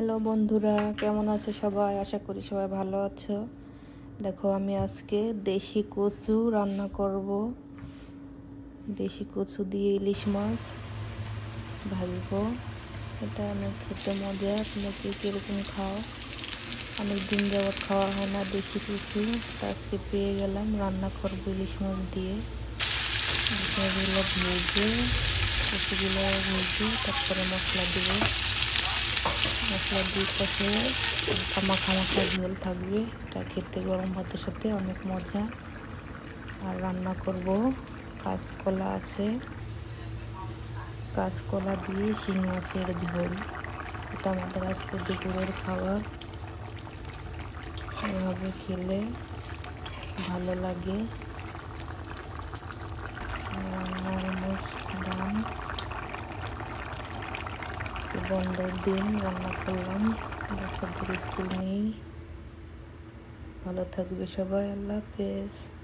Hello বন্ধুরা, কেমন আছো সবাই? আশা করি সবাই ভালো আছো। দেখো, আমি আজকে দেশি কচু রান্না করব। দেশি কচু দিয়ে ইলিশ মাছ ভাজবো। এটা অনেক খেতে মজা। তোমরা কে কীরকম খাও? অনেক দিন যাবৎ খাওয়া হয় না দেশি কচু, তা আজকে পেয়ে গেলাম। রান্না করবো ইলিশ মাছ দিয়ে। ইলিশ মাছগুলো ভেজে, কচুগুলো ভেজে তারপরে মশলা দেবো। মশলা দিয়ে কষে মাখা মাখা ঝোল থাকবে। এটা খেতে গরম ভাতের সাথে অনেক মজা। আর রান্না করব কাঁচকলা আছে, কাঁচকলা দিয়ে শিং মাছের ঝোল। এটা আমাদের আজকে দুপুরের খাবার। এভাবে খেলে ভালো লাগে। রান্নার দাম বন্ধের দিন রান্না করলাম। বাচ্চাদের স্কুল নেই। ভালো থাকবে সবাই। আল্লাহ হাফেজ।